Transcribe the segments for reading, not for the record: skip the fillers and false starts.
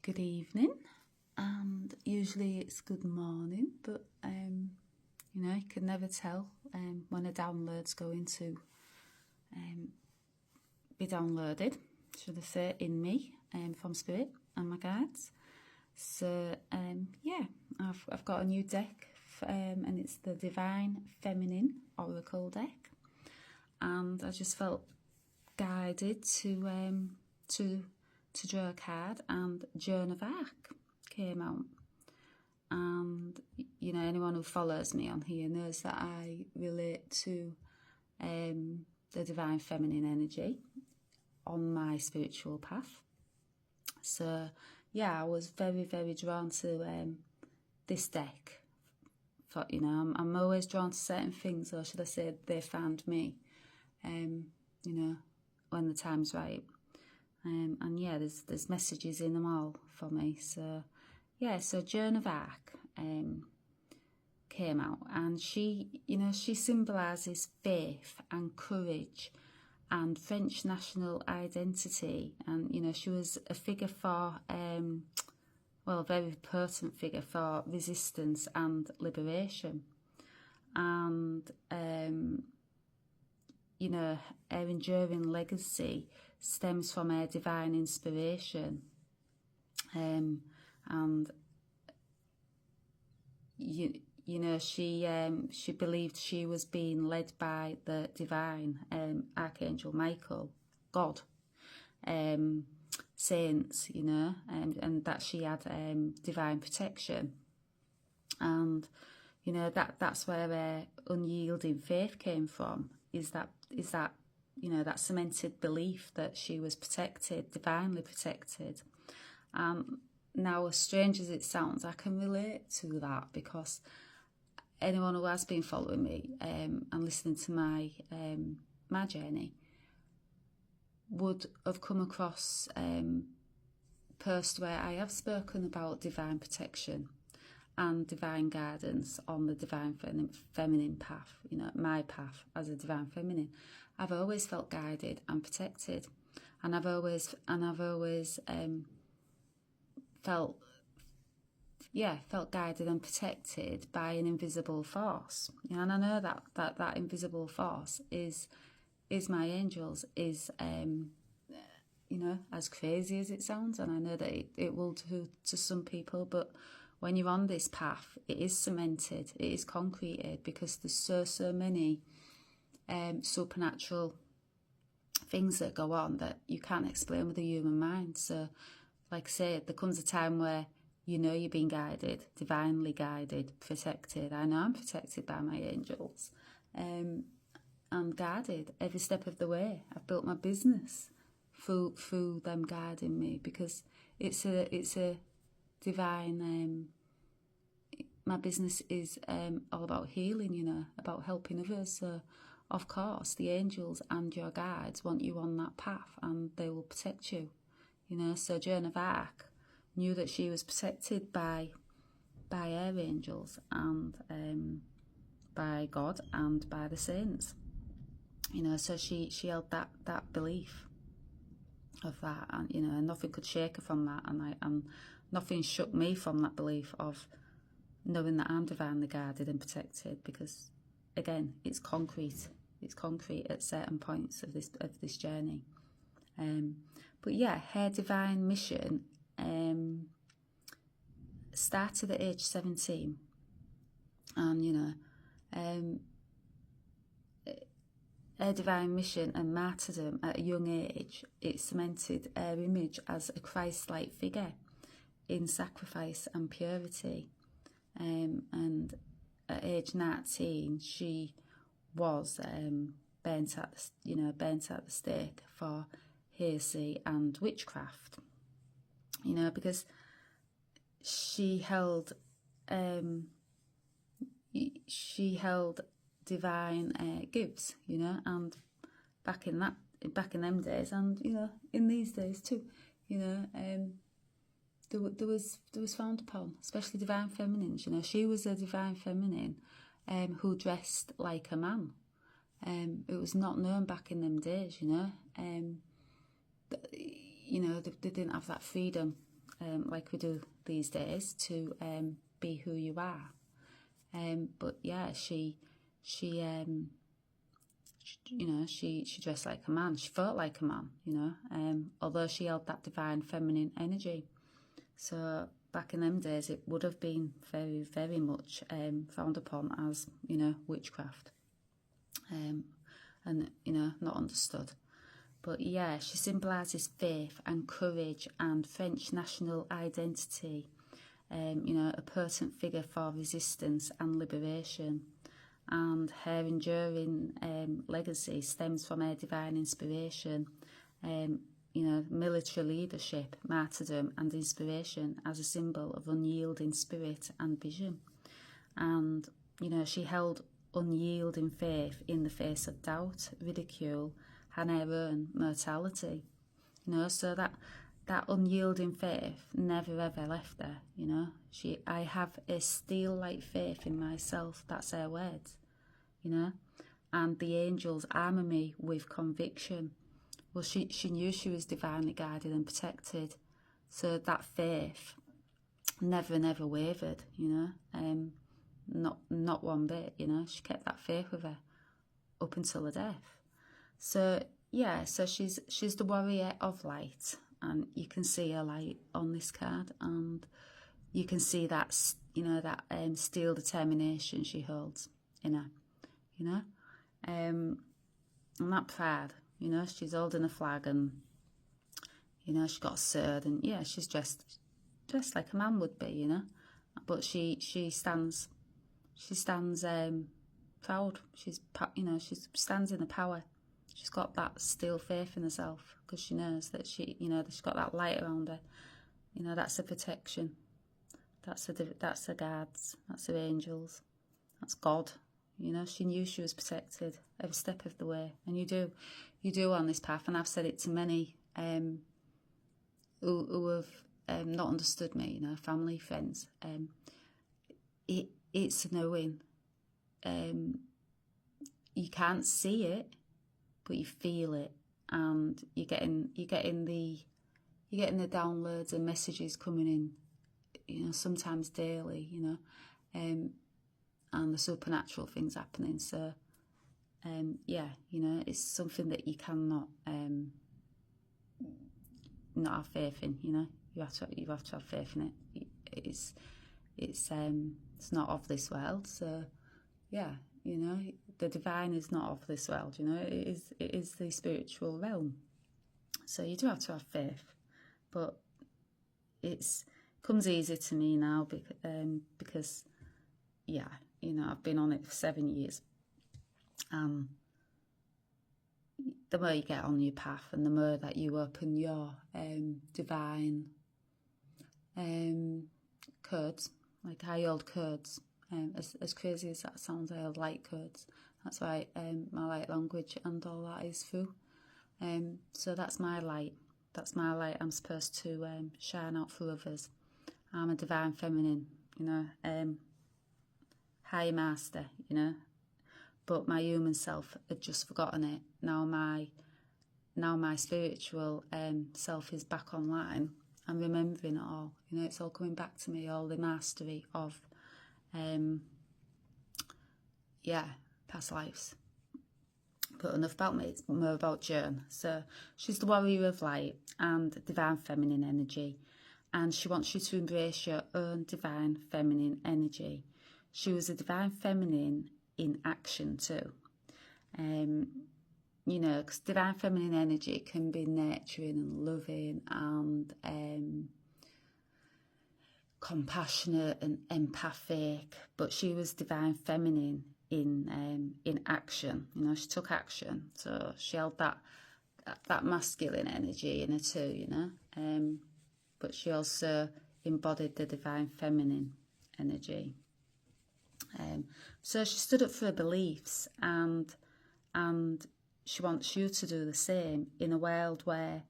good evening, and usually it's good morning, but you can never tell when a download's going to be downloaded, should I say, in me from Spirit and my guides. So I've got a new deck, and it's the Divine Feminine Oracle deck, and I just felt guided to draw a card, and Joan of Arc came out. And anyone who follows me on here knows that I relate to the divine feminine energy on my spiritual path. So I was very, very drawn to this deck. For I'm always drawn to certain things, or should I say they found me, when the time's right. There's messages in them all for me. So Joan of Arc came out, and she symbolises faith and courage and French national identity, and she was a figure for a very potent figure for resistance and liberation, and her enduring legacy stems from her divine inspiration, and she believed she was being led by the divine Archangel Michael, God, saints, and that she had divine protection, and that's where her unyielding faith came from. Is that that cemented belief that she was protected, divinely protected. Now, as strange as it sounds, I can relate to that, because anyone who has been following me and listening to my journey would have come across posts where I have spoken about divine protection and divine guidance on the divine feminine path. My path as a divine feminine, I've always felt guided and protected, and I've always felt guided and protected by an invisible force. And I know that invisible force is my angels, is as crazy as it sounds, and I know that it will to some people, but when you're on this path, it is cemented, it is concreted, because there's so many supernatural things that go on that you can't explain with the human mind. So, like I say, there comes a time where you're being guided, divinely guided, protected. I know I'm protected by my angels. I'm guided every step of the way. I've built my business through them guiding me, because it's a divine. My business is all about healing, about helping others. So, of course, the angels and your guides want you on that path, and they will protect you. So Joan of Arc knew that she was protected by her angels, and by God and by the saints. So she held that belief of that, and nothing could shake her from that, and nothing shook me from that belief of knowing that I'm divinely guided and protected, because again, it's concrete at certain points of this journey. But her divine mission started at age 17, and her divine mission and martyrdom at a young age, it cemented her image as a Christ-like figure in sacrifice and purity. And at age 19, she was burnt at the stake for heresy and witchcraft. Because she held divine gifts, and back in them days, and in these days too, there was frowned upon, especially divine feminines. She was a divine feminine who dressed like a man. It was not known back in them days. They didn't have that freedom like we do these days, to be who you are. But yeah, she you know, she dressed like a man. She felt like a man, you know, although she held that divine feminine energy. So back in them days, it would have been very, very much frowned upon as, you know, witchcraft, and, you know, not understood. But yeah, she symbolises faith and courage and French national identity, you know, a potent figure for resistance and liberation. And her enduring legacy stems from her divine inspiration, you know, military leadership, martyrdom and inspiration as a symbol of unyielding spirit and vision. And, you know, she held unyielding faith in the face of doubt, ridicule and her own mortality. You know, so that unyielding faith never ever left her, you know. I have a steel-like faith in myself, that's her words, you know. And the angels armour me with conviction. Well, she knew she was divinely guided and protected, so that faith never wavered, you know. Not one bit, you know. She kept that faith with her up until her death. So yeah, so she's the warrior of light, and you can see her light on this card, and you can see that, you know, that steel determination she holds in her, you know, and that pride, you know. She's holding a flag, and, you know, she's got a sword, and yeah, she's dressed like a man would be, you know, but she stands proud. You know, she stands in the power. She's got that steel faith in herself, because she knows that you know, that she's got that light around her. You know, that's her protection. That's her guards. That's her angels. That's God. You know, she knew she was protected every step of the way. And you do on this path. And I've said it to many who have not understood me, you know, family, friends. It's knowing. You can't see it, but you feel it, and you're getting the downloads and messages coming in, you know, sometimes daily, you know, and the supernatural things happening. So yeah, you know, it's something that you cannot not have faith in, you know. You have to have faith in it. It's not of this world. So yeah, you know, the divine is not of this world, you know. It is the spiritual realm. So you do have to have faith, but it's comes easy to me now, because yeah, you know, I've been on it for 7 years. The more you get on your path, and the more that you open your divine codes, like I hold codes. As crazy as that sounds, I hold light codes. That's why my light language and all that is through. So that's my light. That's my light. I'm supposed to shine out for others. I'm a divine feminine, you know, high master, you know. But my human self had just forgotten it. Now my spiritual self is back online. I'm remembering it all. You know, it's all coming back to me. All the mastery of past lives. But enough about me, it's more about Joan. So she's the warrior of light and divine feminine energy, and she wants you to embrace your own divine feminine energy. She was a divine feminine in action too. You know, because divine feminine energy can be nurturing and loving and compassionate and empathic, but she was divine feminine in action. You know, she took action, so she held that masculine energy in her too, you know, but she also embodied the divine feminine energy. So she stood up for her beliefs, and she wants you to do the same in a world where,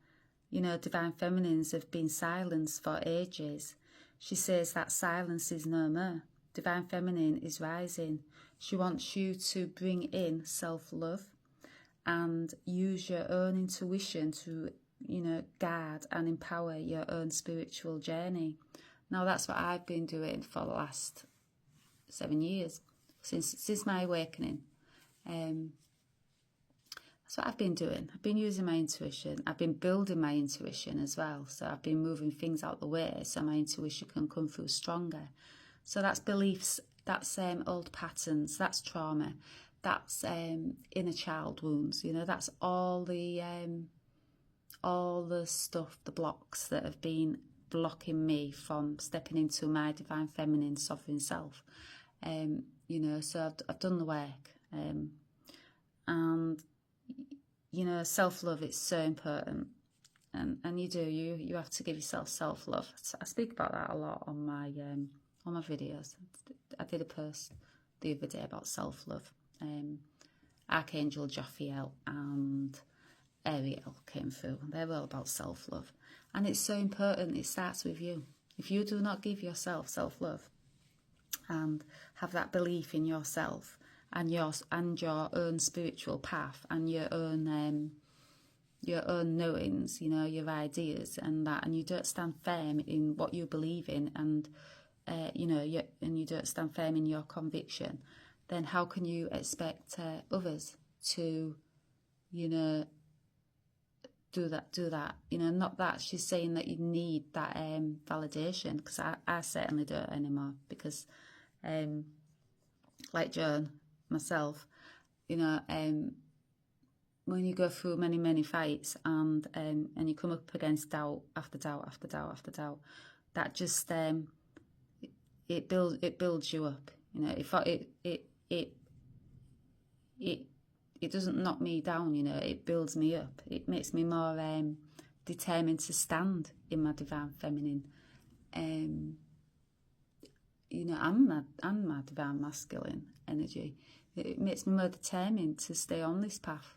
you know, divine feminines have been silenced for ages. She says that silence is no more. Divine feminine is rising. She wants you to bring in self-love and use your own intuition to guard and empower your own spiritual journey. Now, that's what I've been doing for the last 7 years, since my awakening. That's what I've been doing. I've been using my intuition. I've been building my intuition as well. So I've been moving things out the way so my intuition can come through stronger. So that's beliefs, that's old patterns, that's trauma, that's inner child wounds. That's all the stuff, the blocks that have been blocking me from stepping into my divine feminine sovereign self. So I've done the work. And self-love is so important, and you have to give yourself self-love. I speak about that a lot on my videos. I did a post the other day about self-love. Archangel Jophiel and Ariel came through. They were all about self-love, and it's so important. It starts with you. If you do not give yourself self-love and have that belief in yourself and your own spiritual path and your own knowings, your ideas and that, and you don't stand firm in what you believe in, and you don't stand firm in your conviction, then how can you expect others to, do that? Not that she's saying that you need that validation, because I certainly don't anymore, because like Joan, myself, when you go through many fights and you come up against doubt after doubt after doubt after doubt, that just it builds you up. It doesn't knock me down. It builds me up. It makes me more determined to stand in my divine feminine. And my divine masculine energy. It makes me more determined to stay on this path.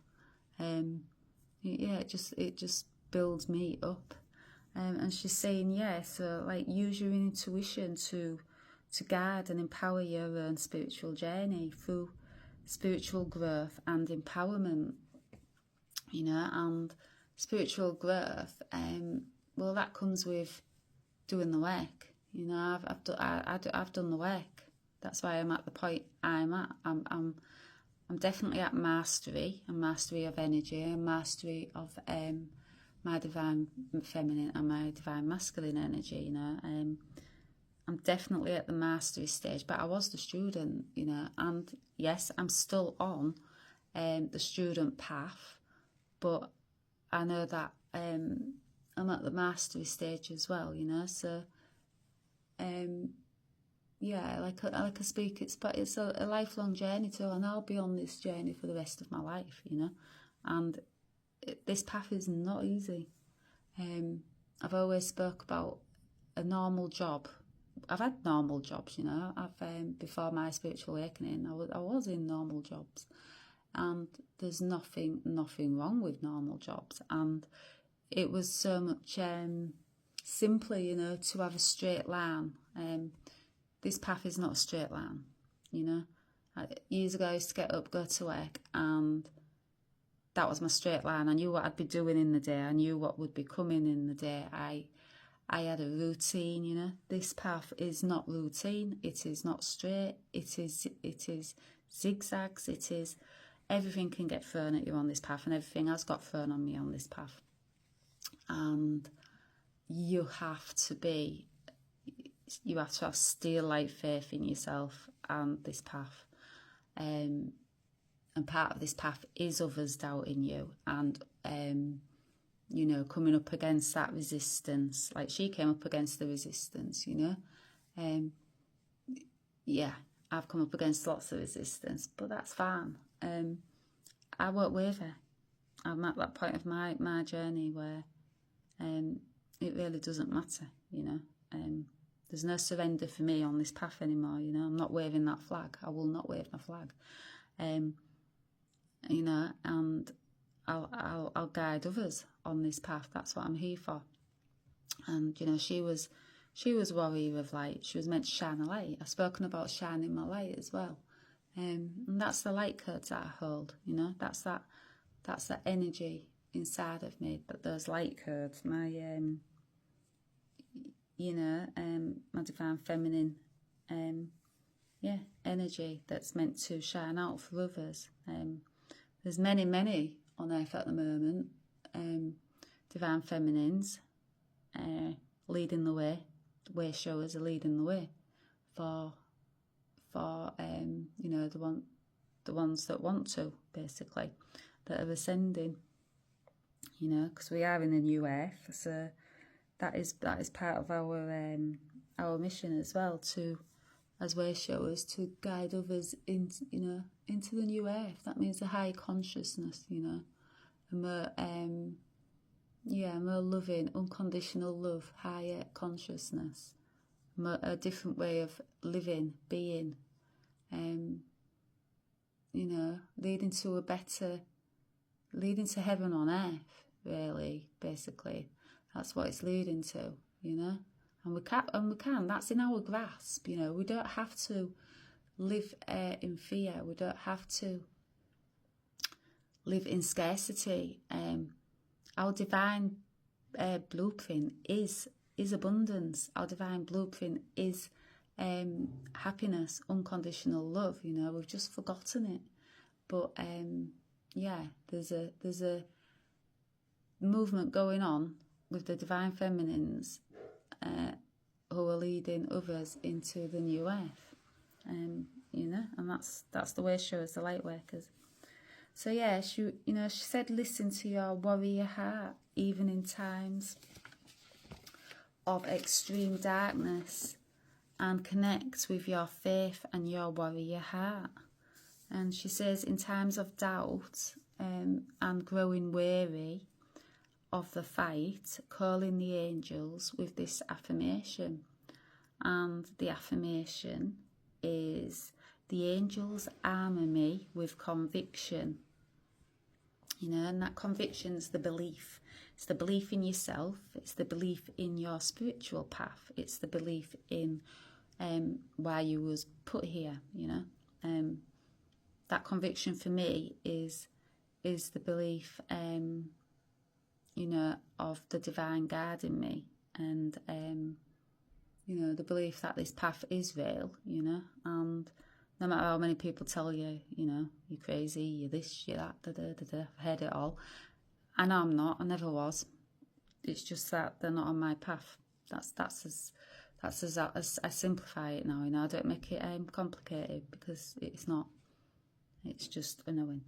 It just builds me up. And she's saying, so like use your intuition to guide and empower your own spiritual journey through spiritual growth and empowerment. And spiritual growth, well, that comes with doing the work. I've done the work. That's why I'm at the point I'm at. I'm definitely at mastery, and mastery of energy, and mastery of my divine feminine and my divine masculine energy. I'm definitely at the mastery stage, but I was the student, and yes, I'm still on the student path, but I know that I'm at the mastery stage as well, so like I speak, it's a lifelong journey too, and I'll be on this journey for the rest of my life, and this path is not easy. I've always spoke about a normal job. I've had normal jobs, I've before my spiritual awakening, I was in normal jobs, and there's nothing wrong with normal jobs, and it was so much simpler, to have a straight line. This path is not a straight line, Years ago, I used to get up, go to work, and that was my straight line. I knew what I'd be doing in the day. I knew what would be coming in the day. I had a routine, This path is not routine. It is not straight. It is zigzags. It is, everything can get thrown at you on this path, and everything has got thrown on me on this path. And you have to have steel-like faith in yourself and this path. And part of this path is others doubting you and, coming up against that resistance. Like she came up against the resistance, I've come up against lots of resistance, but that's fine. I won't waver. I'm at that point of my journey where it really doesn't matter, There's no surrender for me on this path anymore, I'm not waving that flag. I will not wave my flag. And I'll guide others on this path. That's what I'm here for. And she was warrior of light. She was meant to shine a light. I've spoken about shining my light as well. And that's the light codes that I hold. That's that energy inside of me, but those light codes, my my divine feminine energy that's meant to shine out for others. There's many on earth at the moment, divine feminines leading the way showers are leading the way for the ones that want to, basically, that are ascending, because we are in a new earth, so that is part of our mission as well, to, as way showers, to guide others into the new earth. That means a higher consciousness, a more more loving, unconditional love, higher consciousness, a different way of living, being, leading to heaven on earth, really, basically. That's what it's leading to, and we can, that's in our grasp, we don't have to live in fear, we don't have to live in scarcity. Our divine blueprint is abundance. Our divine blueprint is happiness, unconditional love. We've just forgotten it. But there's a movement going on with the divine feminines who are leading others into the new earth. And that's the way she shows the light workers. So yeah, she said, listen to your warrior heart, even in times of extreme darkness, and connect with your faith and your warrior heart. And she says, in times of doubt and growing weary of the fight, calling the angels with this affirmation. And the affirmation is, the angels armour me with conviction. And that conviction's the belief. It's the belief in yourself. It's the belief in your spiritual path. It's the belief in why you was put here. That conviction for me is the belief, of the divine guiding me, and the belief that this path is real. And no matter how many people tell you, you're crazy, you're this, you're that, I've heard it all. I know I'm not, I never was. It's just that they're not on my path. That's as I simplify it now, I don't make it complicated, because it's not. It's just a knowing.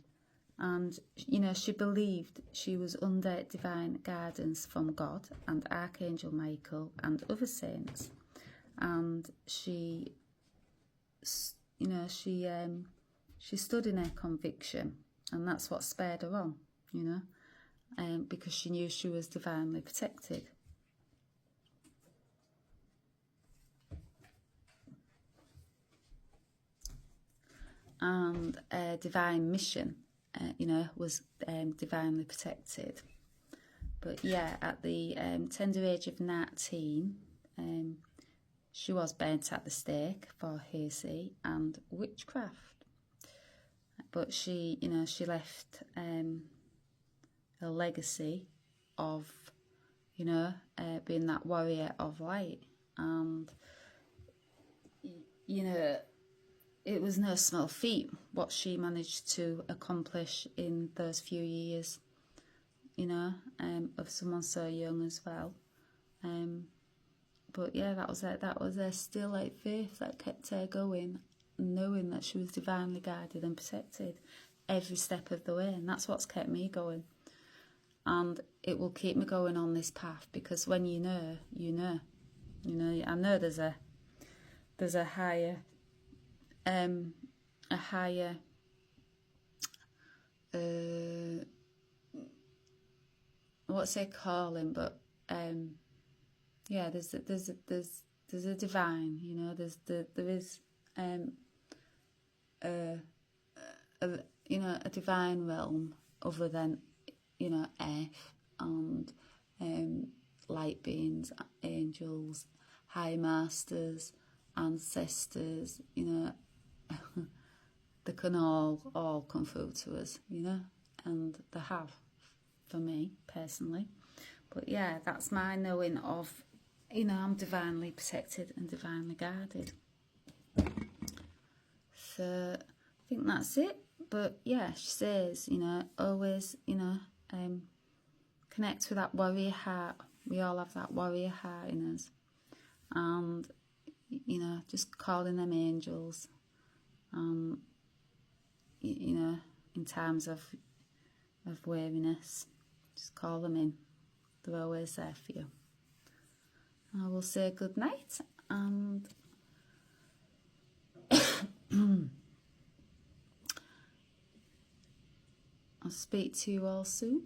And, she believed she was under divine guidance from God and Archangel Michael and other saints. And she stood in her conviction, and that's what spurred her on, because she knew she was divinely protected. And her divine mission, was divinely protected. But yeah, at the tender age of 19, she was burnt at the stake for heresy and witchcraft. But she left a legacy of, being that warrior of light. And, it was no small feat what she managed to accomplish in those few years, of someone so young as well. But yeah, that was her still like faith that kept her going, knowing that she was divinely guided and protected every step of the way. And that's what's kept me going. And it will keep me going on this path, because when you know. I know there's a higher what's it calling, but there's a divine, there is a divine realm other than earth, and light beings, angels, high masters, ancestors, they can all come through to us, and they have for me personally. But yeah, that's my knowing of, I'm divinely protected and divinely guarded. So I think that's it. But yeah, she says, always, connect with that warrior heart. We all have that warrior heart in us. And, just calling them angels. In times of weariness, just call them in. They're always there for you. I will say good night, and I'll speak to you all soon.